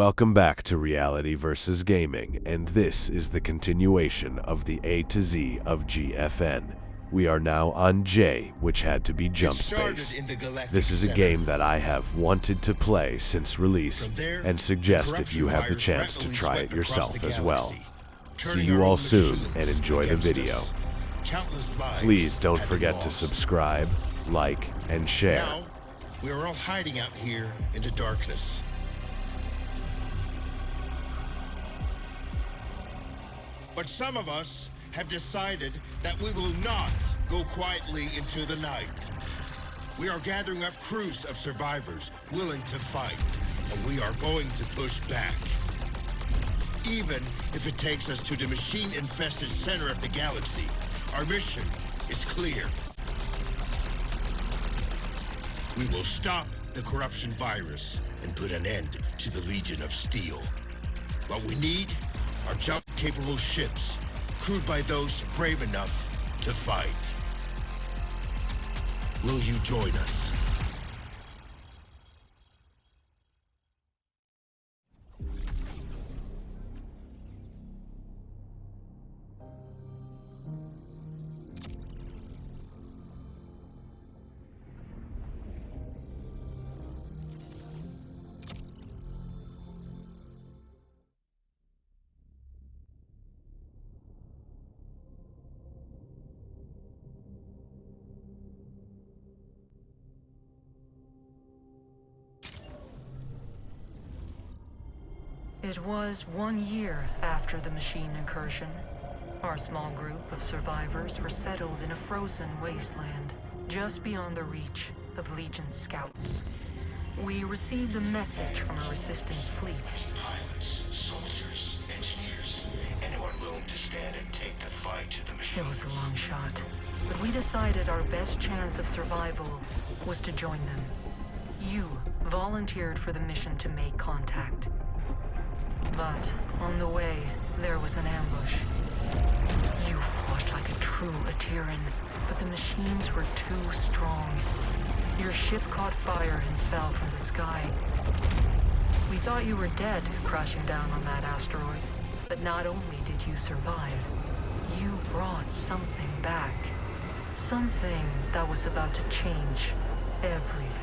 Welcome back to Reality vs. Gaming, and this is the continuation of the A to Z of GFN. We are now on J, which had to be Jump Space. This is a game that I have wanted to play since release, and suggest if you have the chance to try it yourself as well. See you all soon, and enjoy the video. Please don't forget to subscribe, like, and share. Now, we are all hiding out here in the darkness. But some of us have decided that we will not go quietly into the night. We are gathering up crews of survivors willing to fight, and we are going to push back. Even if it takes us to the machine-infested center of the galaxy, our mission is clear. We will stop the corruption virus and put an end to the Legion of Steel. What we need are jump-capable ships, crewed by those brave enough to fight. Will you join us? It was 1 year after the machine incursion. Our small group of survivors were settled in a frozen wasteland, just beyond the reach of Legion scouts. We received a message from a resistance fleet. Pilots, soldiers, engineers, anyone willing to stand and take the fight to the machine. It was a long shot, but we decided our best chance of survival was to join them. You volunteered for the mission to make contact. But on the way, there was an ambush. You fought like a true Ateran, but the machines were too strong. Your ship caught fire and fell from the sky. We thought you were dead, crashing down on that asteroid. But not only did you survive, you brought something back. Something that was about to change everything.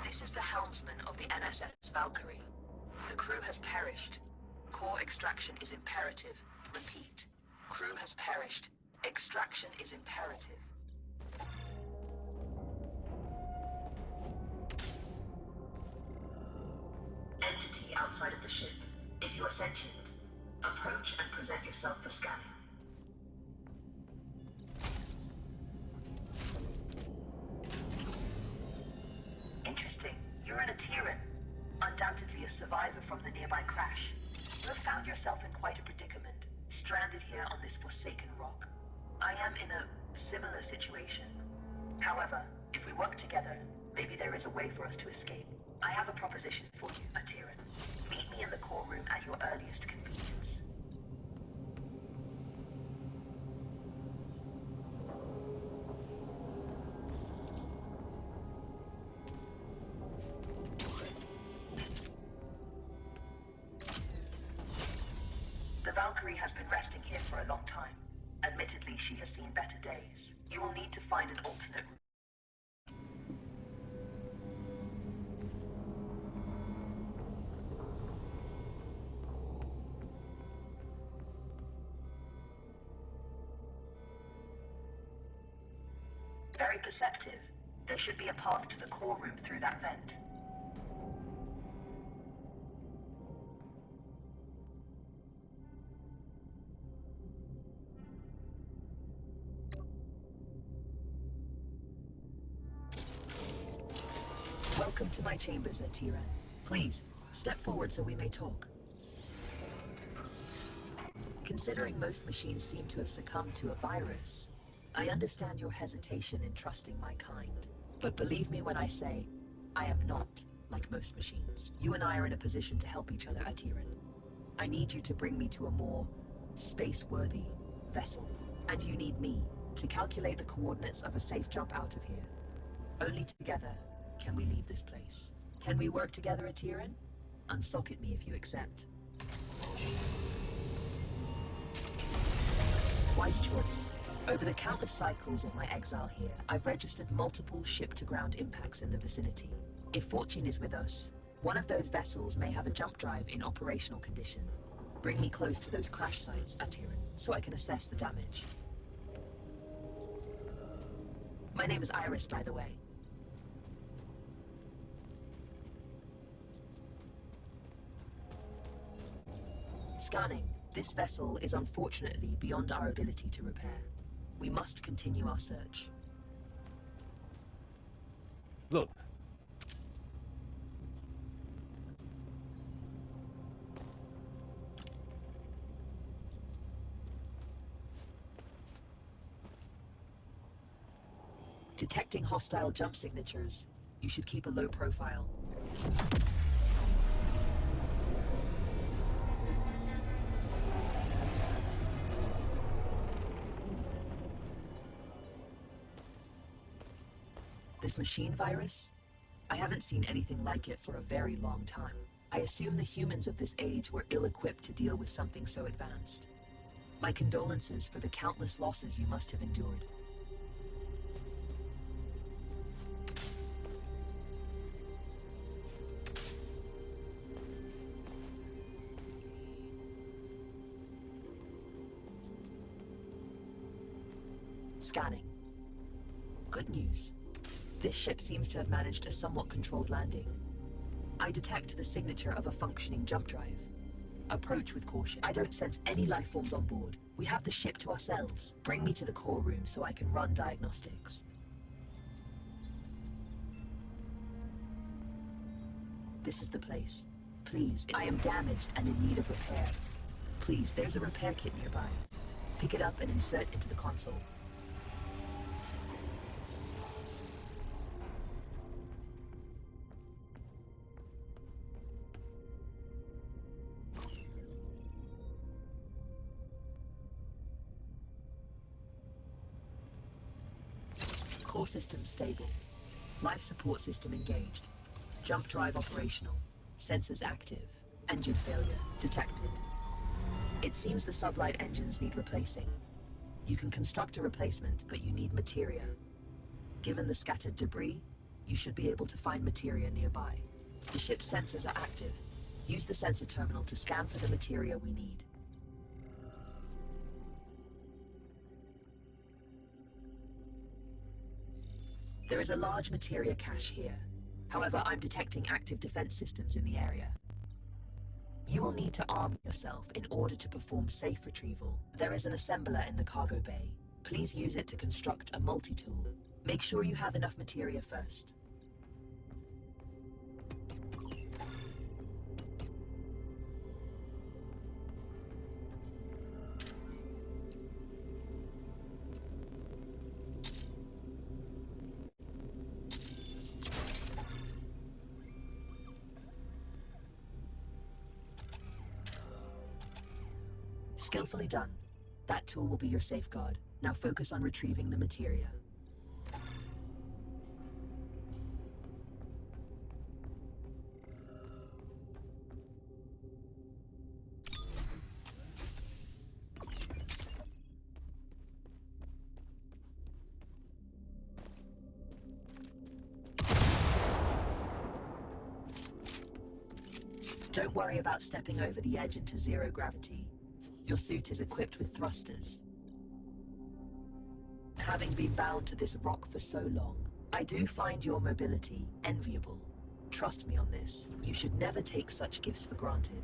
This is the helmsman of the NSS Valkyrie. The crew has perished. Core extraction is imperative. Repeat. Crew has perished. Extraction is imperative. Entity outside of the ship. If you are sentient, approach and present yourself for scanning. Interesting. You're an Ateran. Undoubtedly a survivor from the nearby crash. You have found yourself in quite a predicament, stranded here on this forsaken rock. I am in a similar situation. However, if we work together, maybe there is a way for us to escape. I have a proposition for you, Ateran. Meet me in the core room at your earliest convenience. The Valkyrie has been resting here for a long time. Admittedly, she has seen better days. You will need to find an alternate route. Very perceptive. There should be a path to the core room through that vent. to my chambers at Tiran. Please, step forward so we may talk. Considering most machines seem to have succumbed to a virus, I understand your hesitation in trusting my kind. But believe me when I say, I am not like most machines. You and I are in a position to help each other at Tiran. I need you to bring me to a more space-worthy vessel. And you need me to calculate the coordinates of a safe jump out of here. Only together can we leave this place. Can we work together at Tiran? Unsocket me if you accept. Wise choice. Over the countless cycles of my exile here, I've registered multiple ship-to-ground impacts in the vicinity. If fortune is with us, one of those vessels may have a jump drive in operational condition. Bring me close to those crash sites at Tiran, so I can assess the damage. My name is Iris, by the way. Scanning. This vessel is unfortunately beyond our ability to repair. We must continue our search. Look. Detecting hostile jump signatures. You should keep a low profile. This machine virus? I haven't seen anything like it for a very long time. I assume the humans of this age were ill-equipped to deal with something so advanced. My condolences for the countless losses you must have endured. Scanning. Good news. This ship seems to have managed a somewhat controlled landing. I detect the signature of a functioning jump drive. Approach with caution. I don't sense any life forms on board. We have the ship to ourselves. Bring me to the core room so I can run diagnostics. This is the place. Please, I am damaged and in need of repair. Please, there's a repair kit nearby. Pick it up and insert into the console. Core system stable. Life support system engaged. Jump drive operational. Sensors active. Engine failure detected. It seems the sublight engines need replacing. You can construct a replacement, but you need materia. Given the scattered debris, you should be able to find materia nearby. The ship's sensors are active. Use the sensor terminal to scan for the materia we need. There is a large materia cache here. However, I'm detecting active defense systems in the area. You will need to arm yourself in order to perform safe retrieval. There is an assembler in the cargo bay. Please use it to construct a multi-tool. Make sure you have enough materia first. Skillfully done. That tool will be your safeguard. Now focus on retrieving the materia. Don't worry about stepping over the edge into zero gravity. Your suit is equipped with thrusters. Having been bound to this rock for so long, I do find your mobility enviable. Trust me on this. You should never take such gifts for granted.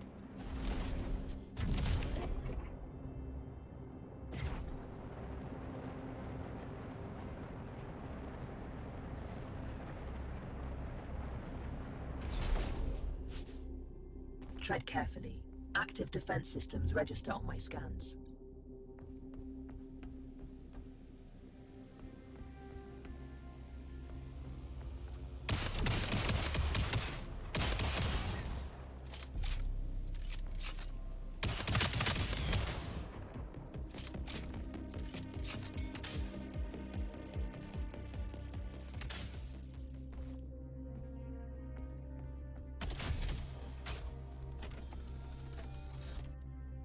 Tread carefully. Active defense systems register on my scans.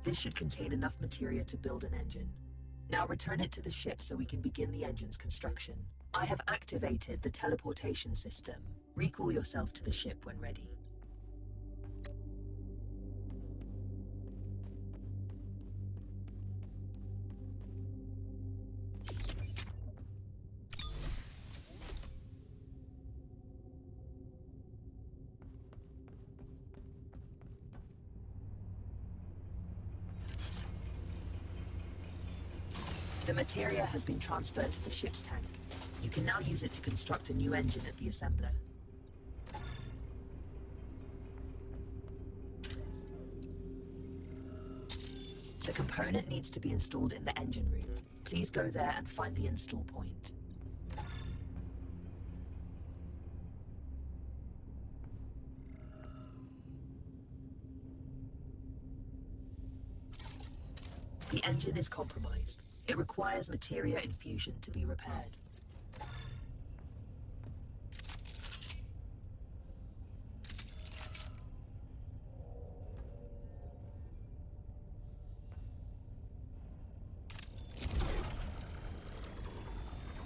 This should contain enough materia to build an engine. Now return it to the ship so we can begin the engine's construction. I have activated the teleportation system. Recall yourself to the ship when ready. The materia has been transferred to the ship's tank. You can now use it to construct a new engine at the assembler. The component needs to be installed in the engine room. Please go there and find the install point. The engine is compromised. It requires materia infusion to be repaired.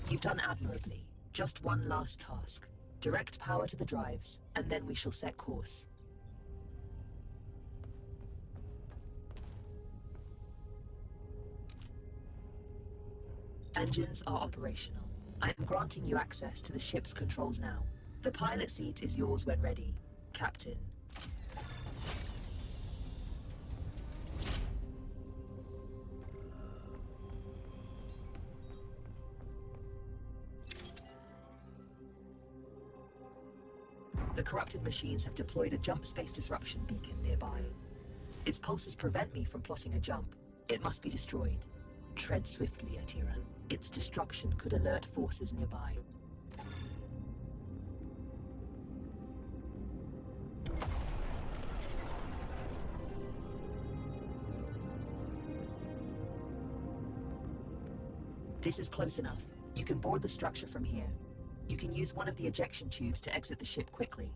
You've done admirably. Just one last task. Direct power to the drives, and then we shall set course. Engines are operational. I am granting you access to the ship's controls now. The pilot seat is yours when ready, Captain. The corrupted machines have deployed a jump space disruption beacon nearby. Its pulses prevent me from plotting a jump. It must be destroyed. Tread swiftly, Atiran. Its destruction could alert forces nearby. This is close enough. You can board the structure from here. You can use one of the ejection tubes to exit the ship quickly.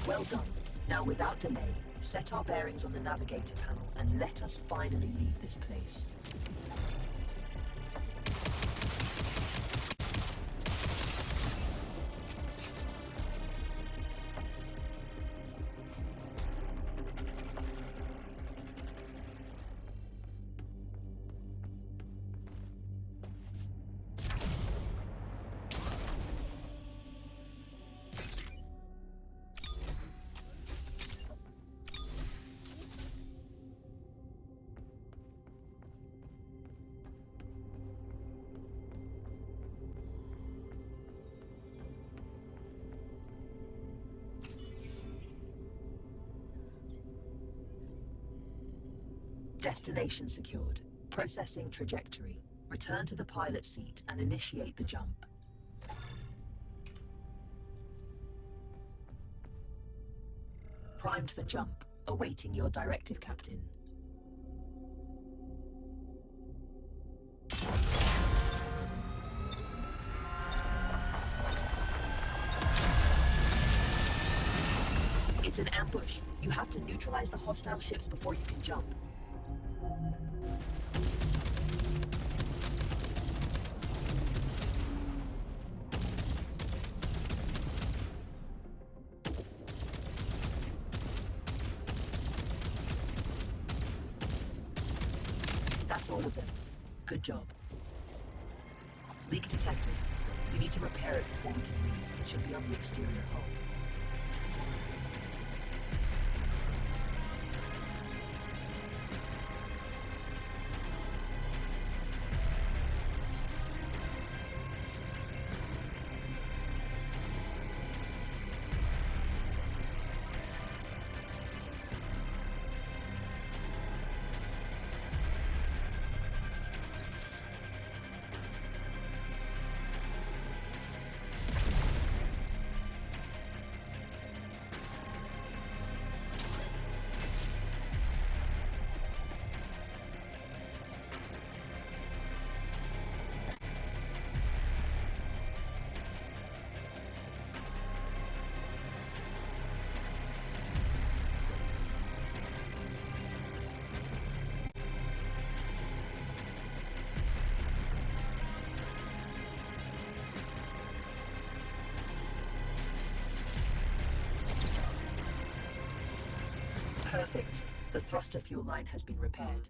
Well done. Now, without delay, set our bearings on the navigator panel and let us finally leave this place. Destination secured. Processing trajectory. Return to the pilot seat and initiate the jump. Primed for jump. Awaiting your directive, Captain. It's an ambush. You have to neutralize the hostile ships before you can jump. That's all of them. Good job. Leak detected. You need to repair it before we can leave. It should be on the exterior hull. Perfect. The thruster fuel line has been repaired.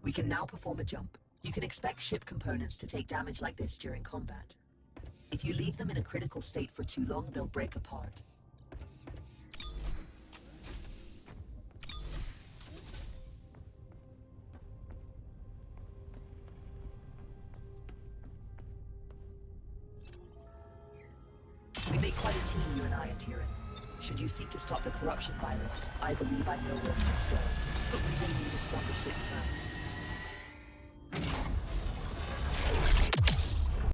We can now perform a jump. You can expect ship components to take damage like this during combat. If you leave them in a critical state for too long, they'll break apart. We make quite a team, you and I, Atiran. Should you seek to stop the corruption virus, I believe I know where we must go. But we may need a stronger ship first.